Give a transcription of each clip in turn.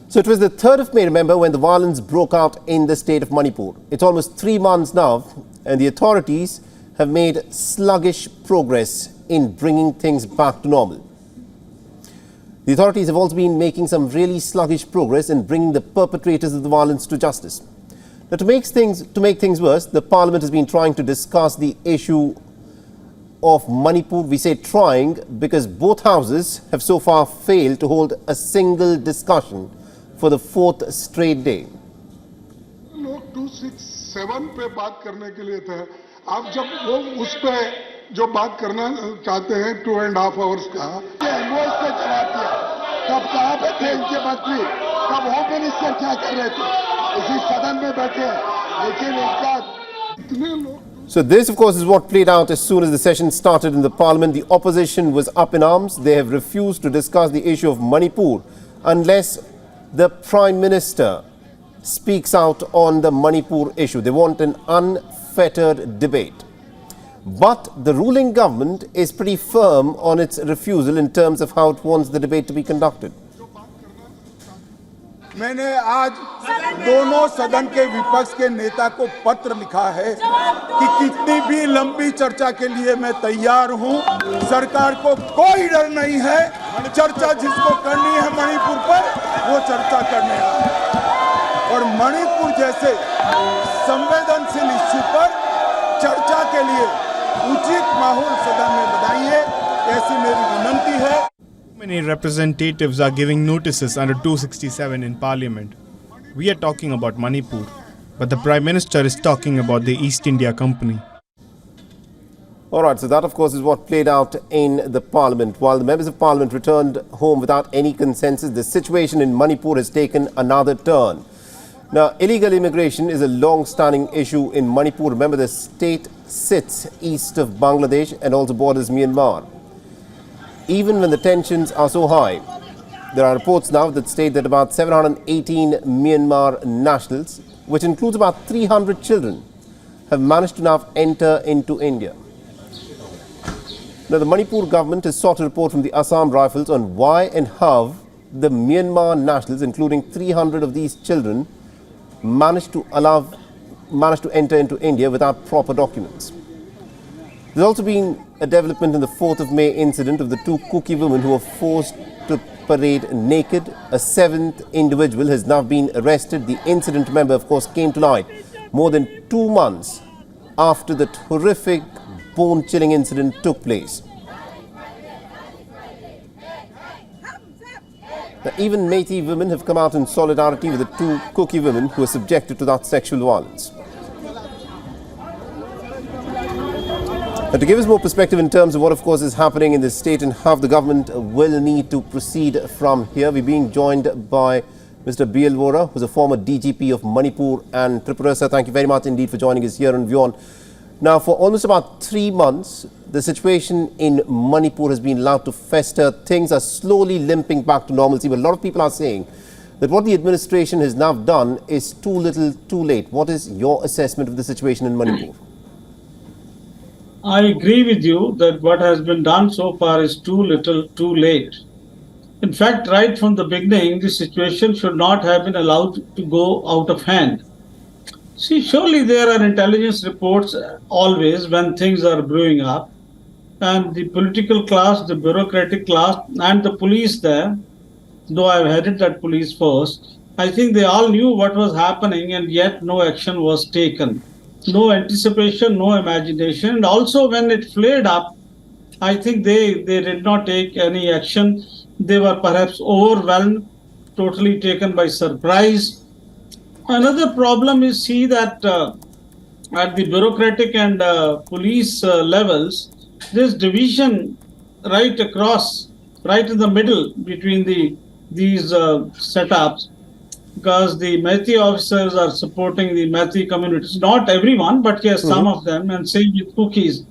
So it was the 3rd of May, remember, when the violence broke out in the state of Manipur. It's almost 3 months now, and the authorities have made sluggish progress in bringing things back to normal. The authorities have also been making some really sluggish progress in bringing the perpetrators of the violence to justice. Now, to make things worse, the Parliament has been trying to discuss the issue of Manipur. We say trying because both houses have so far failed to hold a single discussion for the 4th straight day. लोग 267 पे बात करने के लिए थे. आप जब वो उस पे जो बात करना चाहते हैं 2.5 hours का, इनवॉइस पे जवाब दिया. तब कहाँ पे थे इनके मंत्री? तब होम मिनिस्टर क्या कर रहे थे? इसी सदन में बैठे. लेकिन इनका इतने लोग. So this, of course, is what played out as soon as the session started in the Parliament. The opposition was up in arms. They have refused to discuss the issue of Manipur unless the Prime Minister speaks out on the Manipur issue. They want an unfettered debate. But the ruling government is pretty firm on its refusal in terms of how it wants the debate to be conducted. मैंने आज दोनों सदन के विपक्ष के नेता को पत्र लिखा है कि कितनी भी लंबी चर्चा के लिए मैं तैयार हूं. सरकार को कोई डर नहीं है. चर्चा जिसको करनी है मणिपुर पर, वो चर्चा करने है. और मणिपुर जैसे संवेदनशील इश्यू पर चर्चा के लिए उचित माहौल सदन में बनाइए, ऐसी मेरी विनती है. Many representatives are giving notices under 267 in Parliament. We are talking about Manipur, but the Prime Minister is talking about the East India Company. All right, so that, of course, is what played out in the Parliament. While the members of Parliament returned home without any consensus, the situation in Manipur has taken another turn. Now, illegal immigration is a long-standing issue in Manipur. Remember, the state sits east of Bangladesh and also borders Myanmar. Even when the tensions are so high, there are reports now that state that about 718 Myanmar nationals, which includes about 300 children, have managed to now enter into India. Now, the Manipur government has sought a report from the Assam Rifles on why and how the Myanmar nationals, including 300 of these children, managed to enter into India without proper documents. There's also been a development in the 4th of May incident of the 2 Kuki women who were forced to parade naked. A 7th individual has now been arrested. The incident, remember, of course, came to light more than 2 months after that horrific, bone-chilling incident took place. Now, even Meitei women have come out in solidarity with the 2 Kuki women who were subjected to that sexual violence. Now, to give us more perspective in terms of what, of course, is happening in the state and how the government will need to proceed from here, we're being joined by Mr. B.L. Vora, who's a former DGP of Manipur and Tripura. Sir, thank you very much indeed for joining us here on WION. Now, for almost about 3 months, the situation in Manipur has been allowed to fester. Things are slowly limping back to normalcy, but a lot of people are saying that what the administration has now done is too little, too late. What is your assessment of the situation in Manipur? I agree with you that what has been done so far is too little, too late. In fact, right from the beginning, the situation should not have been allowed to go out of hand. See, surely there are intelligence reports always when things are brewing up, and the political class, the bureaucratic class, and the police there, though I've headed that police first, I think they all knew what was happening, and yet no action was taken. No anticipation, no imagination. And also when it flared up, I think they did not take any action. They were perhaps overwhelmed, totally taken by surprise. Another problem is, see, that at the bureaucratic and police levels, there's division right across, right in the middle between these setups. Because the Meitei officers are supporting the Meitei communities, not everyone, but yes, some of them, and same with Kukis.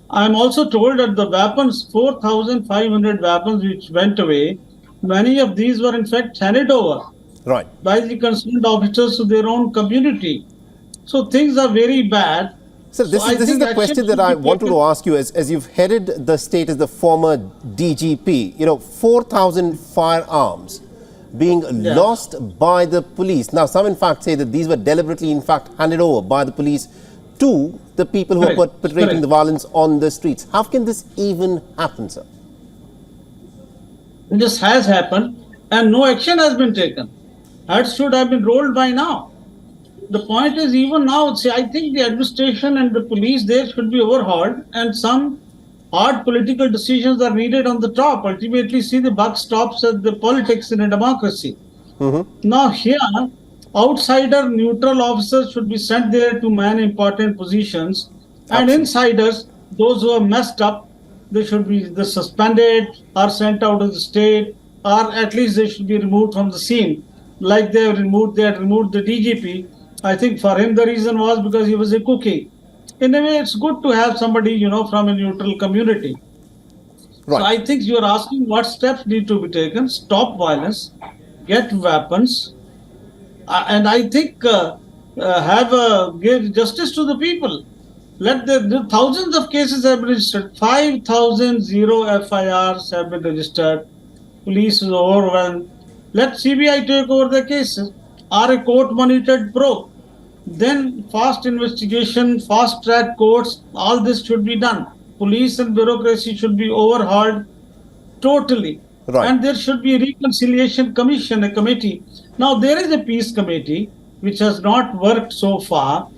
I'm also told that the weapons, 4,500 weapons which went away, many of these were in fact handed over by the concerned officers to their own community. So things are very bad. So this is the question that I wanted to ask you as you've headed the state as the former DGP. You know, 4,000 firearms. being lost by the police. Now, some in fact say that these were deliberately in fact handed over by the police to the people who are perpetrating the violence on the streets. How can this even happen, sir? This has happened and no action has been taken. That should have been rolled by now. The point is, even now, I think the administration and the police there should be overhauled, and some hard political decisions are needed on the top. Ultimately, see, the buck stops at the politics in a democracy. Now here, outsider neutral officers should be sent there to man important positions, and insiders, those who are messed up, they should be suspended or sent out of the state, or at least they should be removed from the scene. Like they had removed the DGP. I think for him the reason was because he was a cookie. In a way, it's good to have somebody, from a neutral community. Right. So I think you're asking what steps need to be taken. Stop violence, get weapons, and I think give justice to the people. Let the thousands of cases have been registered. 5,000 FIRs have been registered. Police is overwhelmed. Let CBI take over the cases. Are a court-monitored probe. Then fast investigation, fast-track courts, all this should be done. Police and bureaucracy should be overhauled totally. Right. And there should be a reconciliation commission, a committee. Now, there is a peace committee which has not worked so far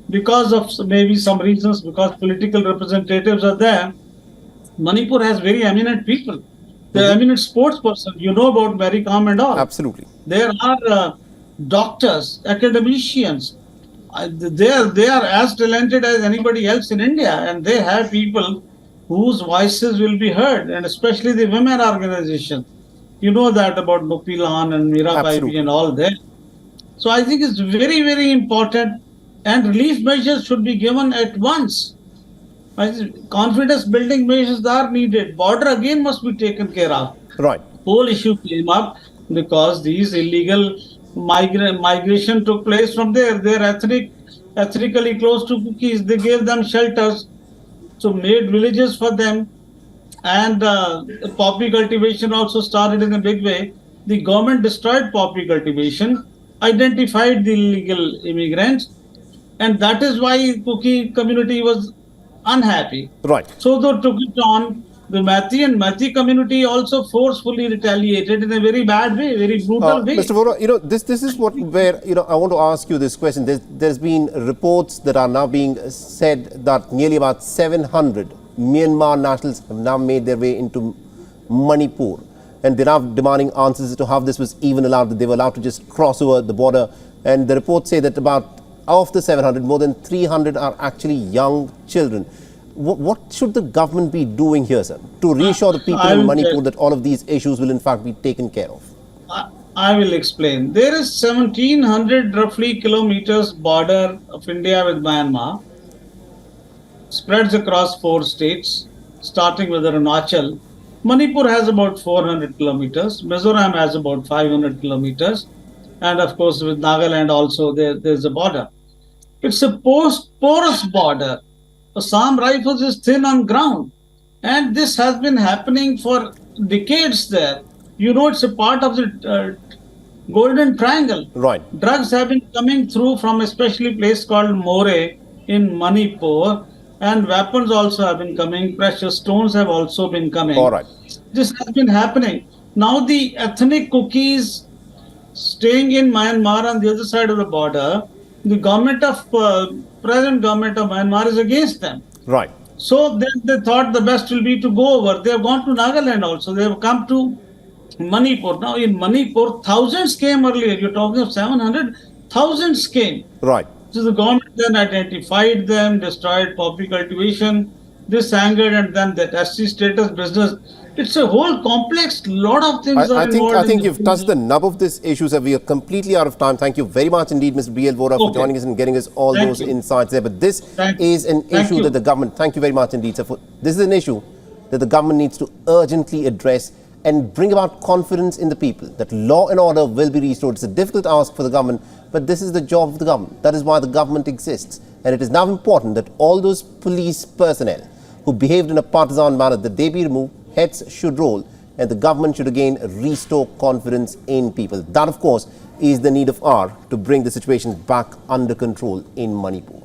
because of maybe some reasons, because political representatives are there. Manipur has very eminent people. The eminent sports person, about Mary Kam and all. Absolutely. There are doctors, academicians. They are as talented as anybody else in India, and they have people whose voices will be heard, and especially the women organization. You know that about Mupilan and Mirabai and all that. So I think it's very, very important, and relief measures should be given at once. Confidence building measures are needed. Border again must be taken care of. Right. Whole issue came up because these illegal migration took place from there. They're ethnically close to cookies. They gave them shelters, so made villages for them, and poppy cultivation also started in a big way. The government destroyed poppy cultivation, identified the illegal immigrants, and that is why cookie community was unhappy. Right. So they took it on. The Mathi and Mathi community also forcefully retaliated in a very bad way, very brutal way. Mr. Vora, this is where I want to ask you this question. There's been reports that are now being said that nearly about 700 Myanmar nationals have now made their way into Manipur, and they're now demanding answers as to how this was even allowed, that they were allowed to just cross over the border. And the reports say that about of the 700, more than 300 are actually young children. What should the government be doing here, sir, to reassure the people in Manipur that all of these issues will in fact be taken care of? I will explain. There is 1,700 roughly kilometers border of India with Myanmar, spreads across 4 states, starting with Arunachal. Manipur has about 400 kilometers. Mizoram has about 500 kilometers. And of course, with Nagaland also, there's a border. It's a porous border. Assam Rifles is thin on ground, and this has been happening for decades there. It's a part of the Golden Triangle. Right. Drugs have been coming through from especially a place called More in Manipur, and weapons also have been coming. Precious stones have also been coming. All right. This has been happening. Now the ethnic cookies staying in Myanmar on the other side of the border, the present government of Myanmar is against them. Right. So they thought the best will be to go over. They have gone to Nagaland also. They have come to Manipur. Now in Manipur, thousands came earlier. You're talking of 700, thousands came. Right. So the government then identified them, destroyed poppy cultivation. This angered, and then that SC status business. It's a whole complex, lot of things are involved. I think you've touched the nub of this issue, sir. We are completely out of time. Thank you very much indeed, Mr. B.L. Vora, for joining us and getting us all those insights there. But this is an issue that the government, thank you very much indeed, sir. This is an issue that the government needs to urgently address and bring about confidence in the people that law and order will be restored. It's a difficult ask for the government, but this is the job of the government. That is why the government exists. And it is now important that all those police personnel who behaved in a partisan manner, that they be removed, heads should roll, and the government should again restore confidence in people. That, of course, is the need of hour to bring the situation back under control in Manipur.